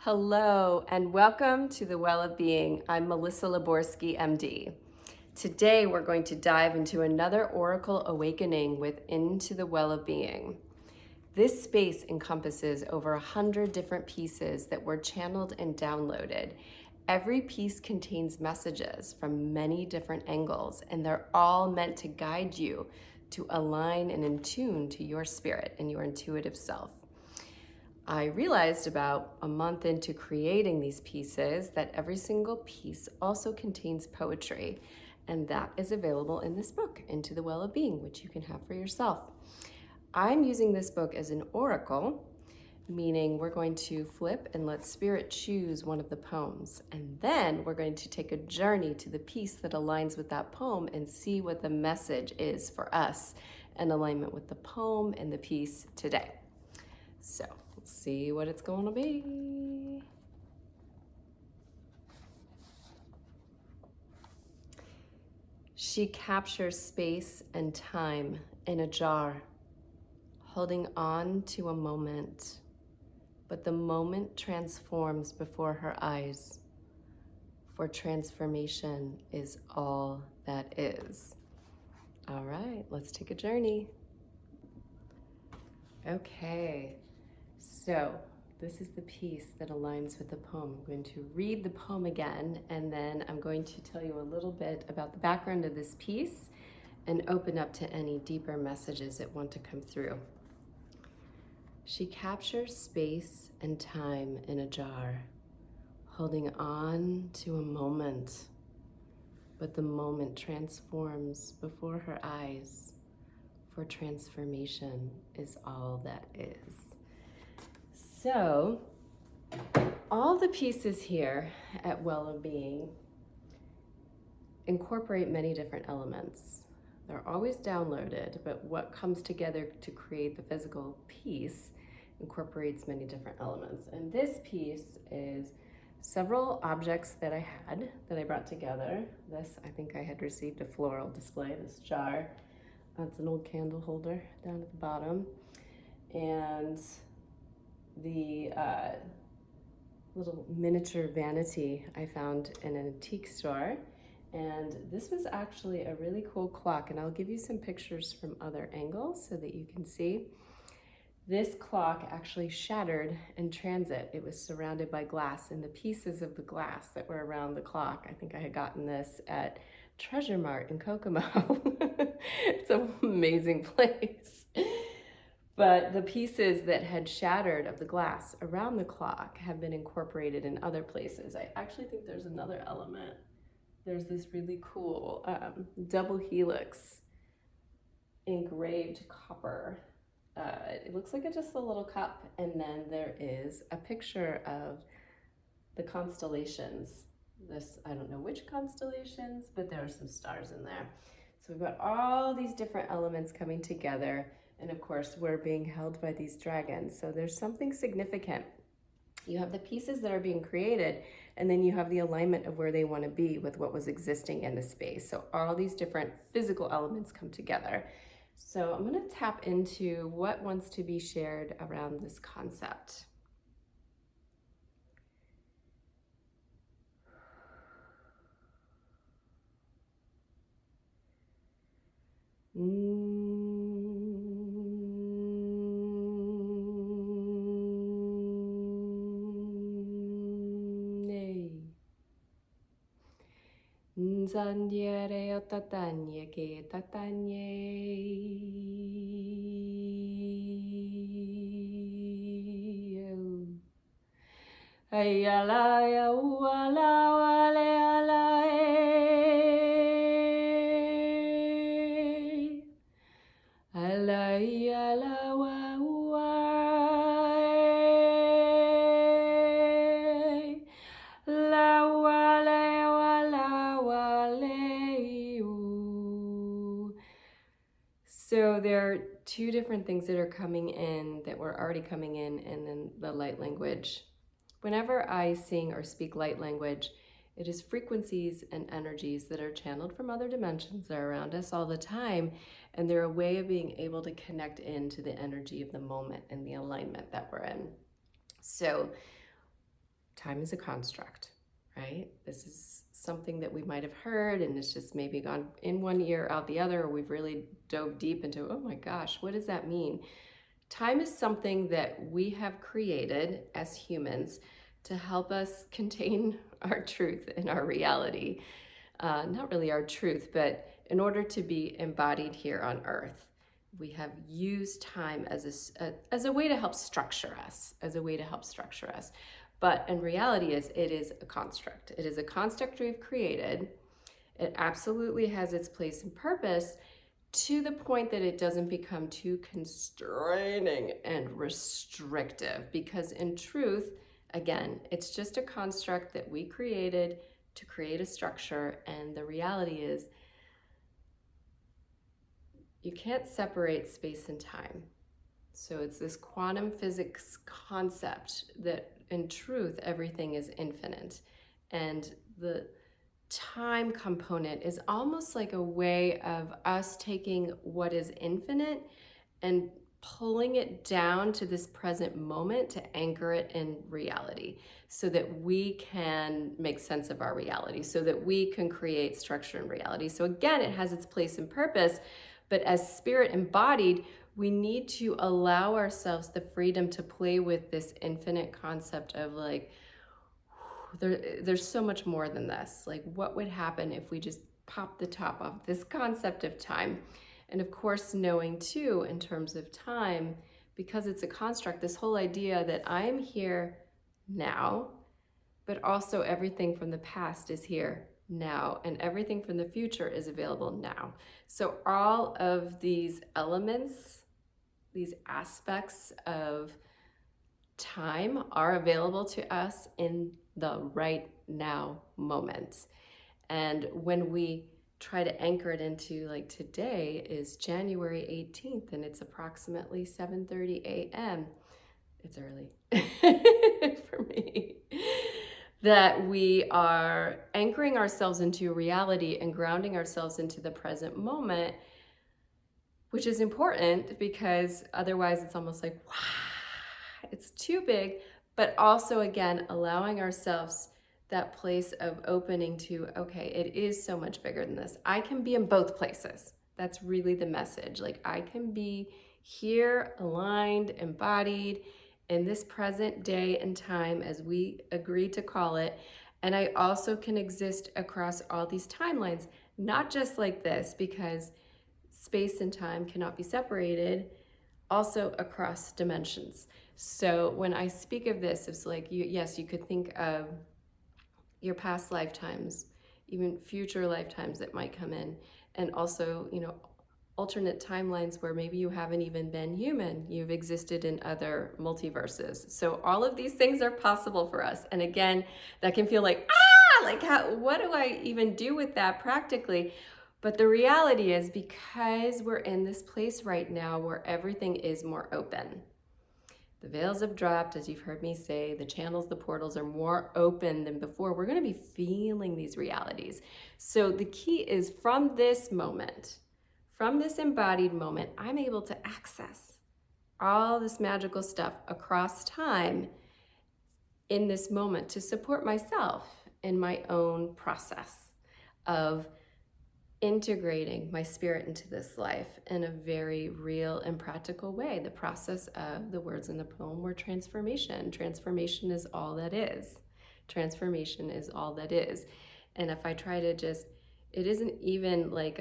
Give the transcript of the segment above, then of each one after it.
Hello and welcome to the Well of Being. I'm Melissa Laborsky, MD. Today we're going to dive into another Oracle awakening with Into the Well of Being. This space encompasses over 100 different pieces that were channeled and downloaded. Every piece contains messages from many different angles, and they're all meant to guide you to align and in tune to your spirit and your intuitive self. I realized about a month into creating these pieces that every single piece also contains poetry, and that is available in this book, Into the Well of Being, which you can have for yourself. I'm using this book as an oracle, meaning we're going to flip and let spirit choose one of the poems, and then we're going to take a journey to the piece that aligns with that poem and see what the message is for us in alignment with the poem and the piece today. So let's see what it's going to be. She captures space and time in a jar, holding on to a moment, but the moment transforms before her eyes, for transformation is all that is. All right, let's take a journey. Okay. So this is the piece that aligns with the poem. I'm going to read the poem again, and then I'm going to tell you a little bit about the background of this piece and open up to any deeper messages that want to come through. She captures space and time in a jar, holding on to a moment, but the moment transforms before her eyes, for transformation is all that is. So, all the pieces here at Well of Being incorporate many different elements. They're always downloaded, but what comes together to create the physical piece incorporates many different elements. And this piece is several objects that I had that I brought together. This, I think I had received a floral display, this jar. That's an old candle holder down at the bottom. And the little miniature vanity I found in an antique store. And this was actually a really cool clock, and I'll give you some pictures from other angles so that you can see. This clock actually shattered in transit. It was surrounded by glass, and the pieces of the glass that were around the clock, I think I had gotten this at Treasure Mart in Kokomo. It's an amazing place. But the pieces that had shattered of the glass around the clock have been incorporated in other places. I actually think there's another element. There's this really cool double helix engraved copper. It looks like it's just a little cup, and then there is a picture of the constellations. This, I don't know which constellations, but there are some stars in there. So we've got all these different elements coming together. And of course, we're being held by these dragons. So there's something significant. You have the pieces that are being created, and then you have the alignment of where they want to be with what was existing in the space. So all these different physical elements come together. So I'm going to tap into what wants to be shared around this concept. Nzandiere o tatanye ke tatanye. Ayala ya wala wale ala ala yala wa la wale wala wale. So there are two different things that are coming in that were already coming in, and then the light language. Whenever I sing or speak light language, it is frequencies and energies that are channeled from other dimensions that are around us all the time, and they're a way of being able to connect into the energy of the moment and the alignment that we're in. So time is a construct, right? This is something that we might have heard and it's just maybe gone in one ear, out the other, or we've really dove deep into, oh my gosh, what does that mean? Time is something that we have created as humans to help us contain our truth and our reality. Not really our truth, but in order to be embodied here on earth, we have used time as a way to help structure us, But in reality, it is a construct. It is a construct we've created. It absolutely has its place and purpose, to the point that it doesn't become too constraining and restrictive. Because in truth, again, it's just a construct that we created to create a structure. And the reality is, you can't separate space and time. So it's this quantum physics concept that in truth, everything is infinite. And the time component is almost like a way of us taking what is infinite and pulling it down to this present moment to anchor it in reality so that we can make sense of our reality, so that we can create structure in reality. So again, it has its place and purpose, but as spirit embodied, we need to allow ourselves the freedom to play with this infinite concept of like, there's so much more than this. Like, what would happen if we just pop the top off this concept of time? And of course, knowing too, in terms of time, because it's a construct, this whole idea that I am here now, but also everything from the past is here now, and everything from the future is available now. So all of these elements, these aspects of time are available to us in the right now moment. And when we try to anchor it into, like, today is January 18th and it's approximately 7:30 a.m. It's early for me. That we are anchoring ourselves into reality and grounding ourselves into the present moment, which is important because otherwise it's almost like, wow, it's too big. But also, again, allowing ourselves that place of opening to, okay, it is so much bigger than this. I can be in both places. That's really the message. Like, I can be here, aligned, embodied in this present day and time, as we agreed to call it. And I also can exist across all these timelines, not just like this, because space and time cannot be separated, also across dimensions. So when I speak of this, it's like, yes, you could think of your past lifetimes, even future lifetimes that might come in, and also, alternate timelines where maybe you haven't even been human. You've existed in other multiverses. So all of these things are possible for us. And again, that can feel like, what do I even do with that practically? But the reality is, because we're in this place right now where everything is more open, the veils have dropped, as you've heard me say, the channels, the portals are more open than before. We're going to be feeling these realities. So the key is, from this moment, from this embodied moment, I'm able to access all this magical stuff across time in this moment to support myself in my own process of integrating my spirit into this life in a very real and practical way. The process of, the words in the poem were transformation. Transformation is all that is. Transformation is all that is. And if I try to just, it isn't even like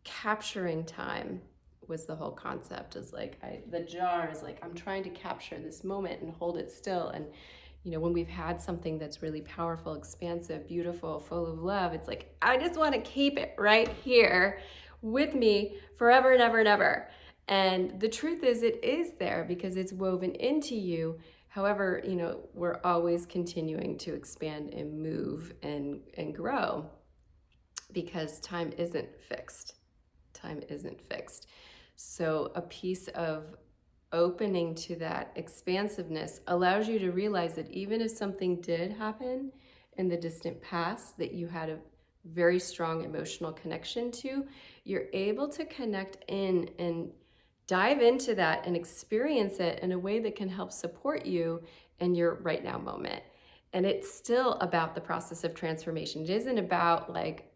capturing time was the whole concept. Is like, the jar is like, I'm trying to capture this moment and hold it still. And when we've had something that's really powerful, expansive, beautiful, full of love, it's like, I just want to keep it right here with me forever and ever and ever. And the truth is, it is there because it's woven into you. However, we're always continuing to expand and move and grow, because time isn't fixed. Time isn't fixed. So a piece of opening to that expansiveness allows you to realize that even if something did happen in the distant past that you had a very strong emotional connection to, you're able to connect in and dive into that and experience it in a way that can help support you in your right now moment. And it's still about the process of transformation. It isn't about like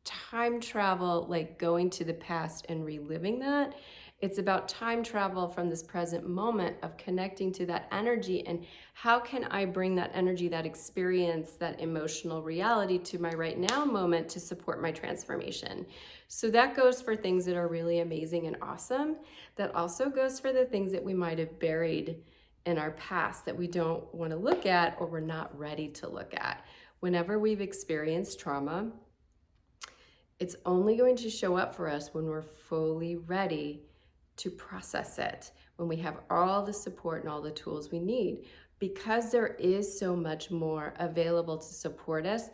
time travel, like going to the past and reliving that. It's about time travel from this present moment of connecting to that energy, and how can I bring that energy, that experience, that emotional reality to my right now moment to support my transformation. So that goes for things that are really amazing and awesome. That also goes for the things that we might have buried in our past that we don't want to look at or we're not ready to look at. Whenever we've experienced trauma, it's only going to show up for us when we're fully ready to process it, when we have all the support and all the tools we need. Because there is so much more available to support us,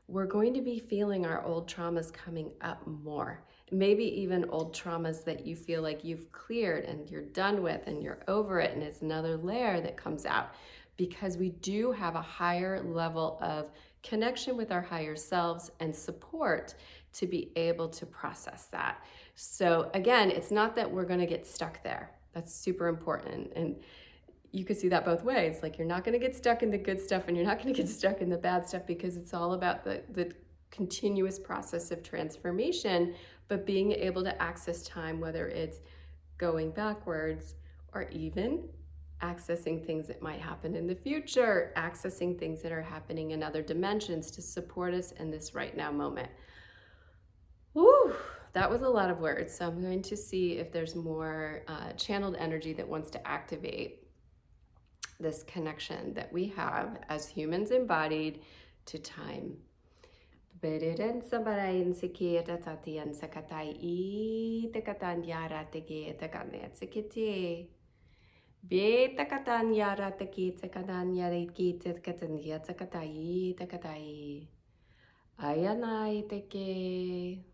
we're going to be feeling our old traumas coming up more. Maybe even old traumas that you feel like you've cleared and you're done with and you're over it, and it's another layer that comes out, because we do have a higher level of connection with our higher selves and support to be able to process that. So again, it's not that we're going to get stuck there. That's super important. And you could see that both ways. Like, you're not going to get stuck in the good stuff and you're not going to get stuck in the bad stuff, because it's all about the continuous process of transformation, but being able to access time, whether it's going backwards or even accessing things that might happen in the future, accessing things that are happening in other dimensions to support us in this right now moment. Woo, that was a lot of words. So I'm going to see if there's more channeled energy that wants to activate this connection that we have as humans embodied to time. Beriren sabarain sikita tatian sakatai tekatan yara teki tekanet sikiti. Be tekatan yara teki tekatan yari ki tekatan yatakatai tekatai. Ayanai teki.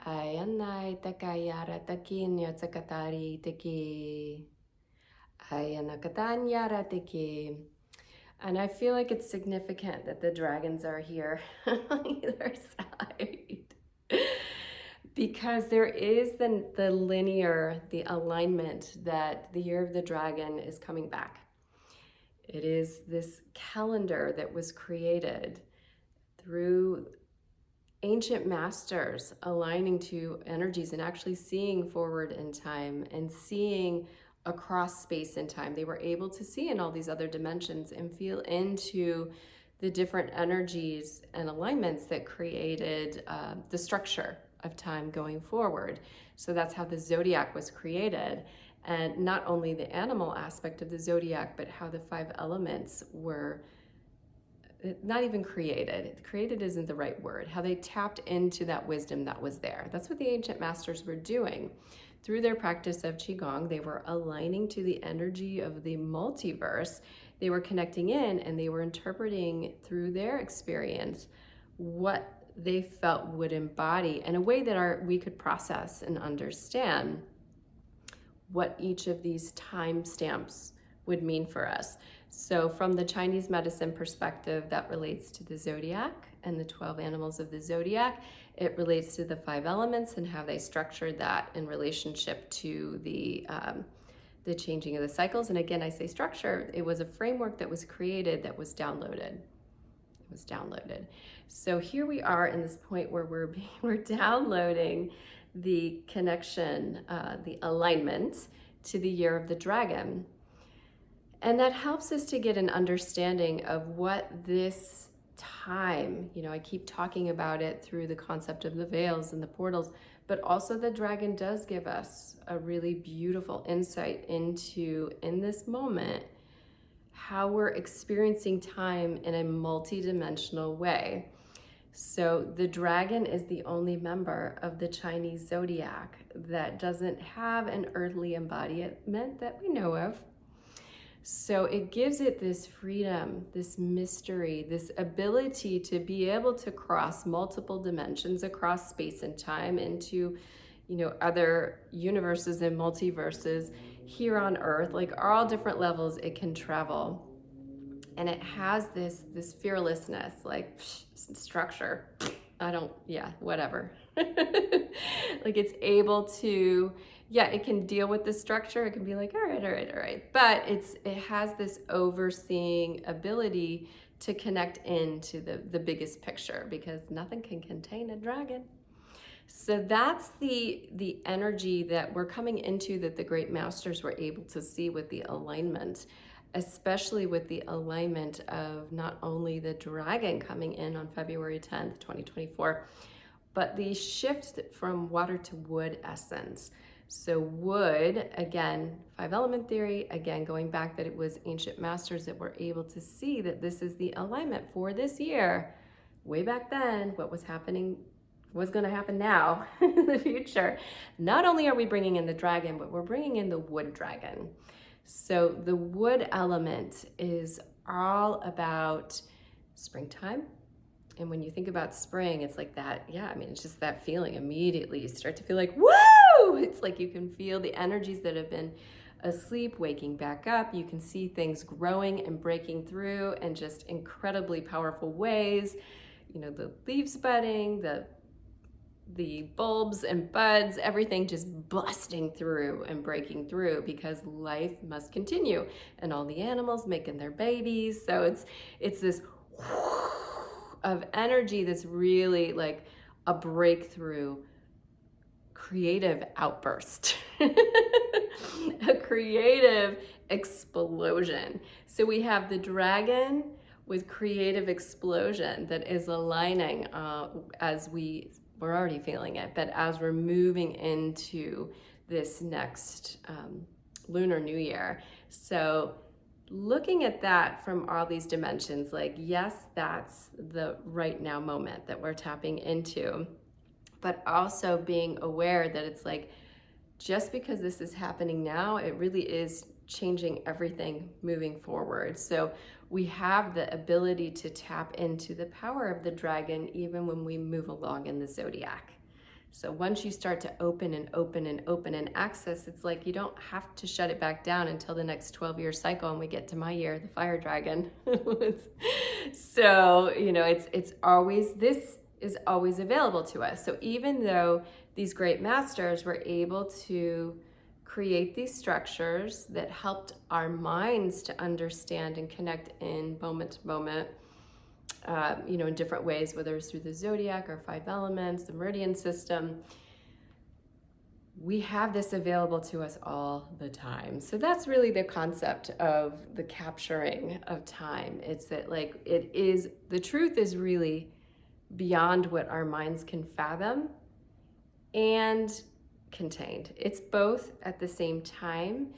Ayanai takayara takinya takatari teki. Ayanakatanyara teki. And I feel like it's significant that the dragons are here on either side. Because there is the linear, the alignment that the year of the dragon is coming back. It is this calendar that was created through ancient masters aligning to energies and actually seeing forward in time and seeing across space and time. They were able to see in all these other dimensions and feel into the different energies and alignments that created the structure of time going forward. So that's how the zodiac was created. And not only the animal aspect of the zodiac, but how the 5 elements were not even created. Created isn't the right word. How they tapped into that wisdom that was there. That's what the ancient masters were doing. Through their practice of Qigong, they were aligning to the energy of the multiverse. They were connecting in and they were interpreting through their experience what they felt would embody in a way that we could process and understand what each of these timestamps would mean for us. So from the Chinese medicine perspective, that relates to the zodiac and the 12 animals of the zodiac. It relates to the 5 elements and how they structured that in relationship to the changing of the cycles. And again, I say structure, it was a framework that was created, that was downloaded. It was downloaded. So here we are in this point where we're downloading the connection, the alignment to the year of the dragon. And that helps us to get an understanding of what this time, I keep talking about it through the concept of the veils and the portals, but also the dragon does give us a really beautiful insight into, in this moment, how we're experiencing time in a multidimensional way. So the dragon is the only member of the Chinese zodiac that doesn't have an earthly embodiment that we know of. So it gives it this freedom, this mystery, this ability to be able to cross multiple dimensions across space and time into, other universes and multiverses here on Earth, like all different levels it can travel. And it has this fearlessness, like structure. Whatever. Like it's able to yeah, it can deal with the structure. It can be like, all right, all right, all right. But it has this overseeing ability to connect into the biggest picture, because nothing can contain a dragon. So that's the energy that we're coming into, that the great masters were able to see with the alignment, especially with the alignment of not only the dragon coming in on February 10th, 2024, but the shift from water to wood essence. So wood, again, 5-element theory, again, going back that it was ancient masters that were able to see that this is the alignment for this year. Way back then, what was happening was going to happen now in the future. Not only are we bringing in the dragon, but we're bringing in the wood dragon. So the wood element is all about springtime. And when you think about spring, it's like that, yeah, I mean, it's just that feeling immediately. You start to feel like, woo! It's like you can feel the energies that have been asleep waking back up. You can see things growing and breaking through in just incredibly powerful ways. You know, the leaves budding, the bulbs and buds, everything just busting through and breaking through, because life must continue, and all the animals making their babies. So it's this of energy that's really like a breakthrough creative outburst, a creative explosion. So we have the dragon with creative explosion that is aligning as we're already feeling it, but as we're moving into this next Lunar New Year. So looking at that from all these dimensions, like, yes, that's the right now moment that we're tapping into, but also being aware that it's like, just because this is happening now, it really is changing everything moving forward. So we have the ability to tap into the power of the dragon even when we move along in the zodiac. So once you start to open and open and open and access, it's like you don't have to shut it back down until the next 12-year cycle and we get to my year, the fire dragon. So, you know, it's always, this is always available to us. So even though these great masters were able to create these structures that helped our minds to understand and connect in moment to moment, you know, in different ways, whether it's through the zodiac or 5 elements, the meridian system, we have this available to us all the time. So that's really the concept of the capturing of time. It's that, like, it is, the truth is really beyond what our minds can fathom and contained. It's both at the same time,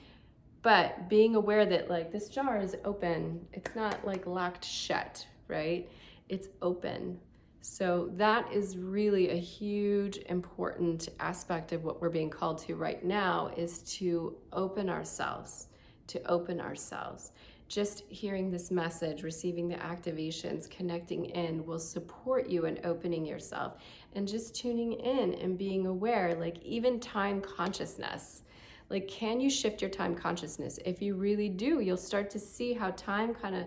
but being aware that, like, this jar is open. It's not like locked shut, right? It's open. So that is really a huge, important aspect of what we're being called to right now, is to open ourselves, to open ourselves. Just hearing this message, receiving the activations, connecting in will support you in opening yourself and just tuning in and being aware, like even time consciousness. Like, can you shift your time consciousness? If you really do, you'll start to see how time kind of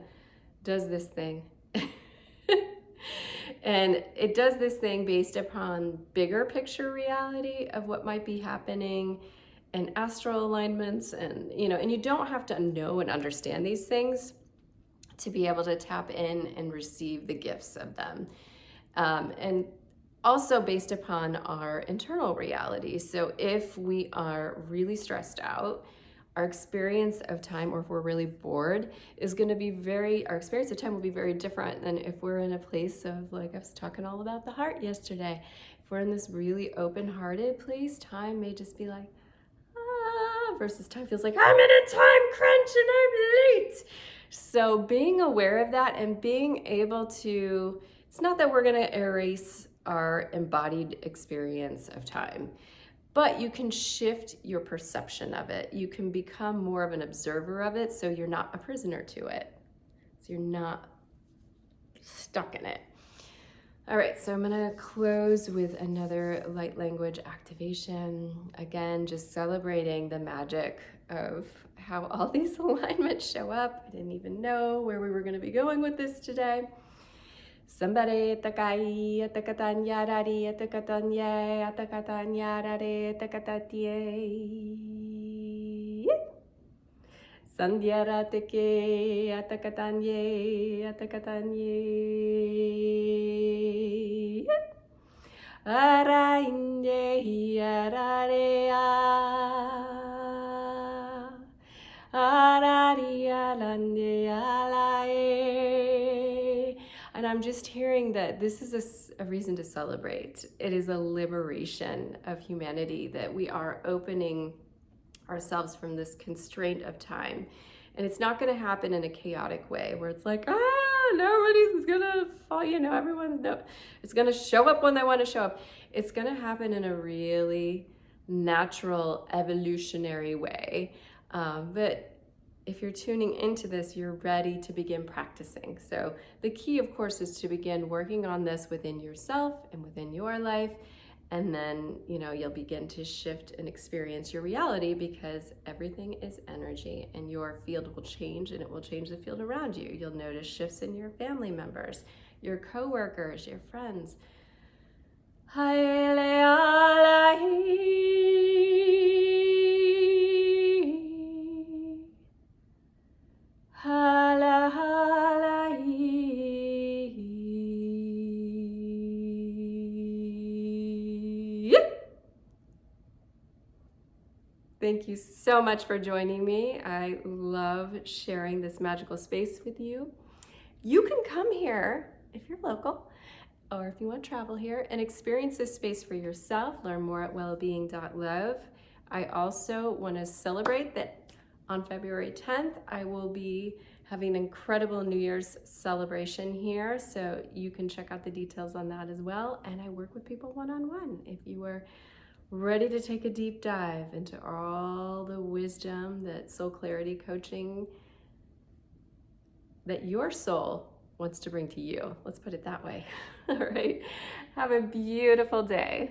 does this thing. And it does this thing based upon bigger picture reality of what might be happening and astral alignments, and you know, and you don't have to know and understand these things to be able to tap in and receive the gifts of them. And also based upon our internal reality. So if we are really stressed out, our experience of time, or if we're really bored, is going to be our experience of time will be very different than if we're in a place of, like I was talking all about the heart yesterday. If we're in this really open-hearted place, time may just be like, versus time feels like, I'm in a time crunch and I'm late. So being aware of that and being able to, it's not that we're going to erase our embodied experience of time, but you can shift your perception of it. You can become more of an observer of it, so you're not a prisoner to it. So you're not stuck in it. All right, so I'm gonna close with another light language activation. Again, just celebrating the magic of how all these alignments show up. I didn't even know where we were gonna be going with this today. Somebody takai atakatanya rari atakatanya atakatanya rari atakatatie. Sandyara teke atakatanye atakatanye. Arainde hiararea. Araria lande alae. And I'm just hearing that this is a reason to celebrate. It is a liberation of humanity, that we are opening ourselves from this constraint of time. And it's not going to happen in a chaotic way where it's like, nobody's gonna fall, it's gonna show up when they want to show up. It's gonna happen in a really natural, evolutionary way. But if you're tuning into this, you're ready to begin practicing. So the key, of course, is to begin working on this within yourself and within your life. And then, you'll begin to shift and experience your reality, because everything is energy, and your field will change, and it will change the field around you. You'll notice shifts in your family members, your coworkers, your friends. Thank you so much for joining me. I love sharing this magical space with you. You can come here if you're local, or if you want to travel here, and experience this space for yourself. Learn more at wellbeing.love. I also want to celebrate that on February 10th, I will be having an incredible New Year's celebration here, so you can check out the details on that as well. And I work with people one-on-one. If you are ready to take a deep dive into all the wisdom that soul clarity coaching, that your soul wants to bring to you. Let's put it that way. All right. Have a beautiful day.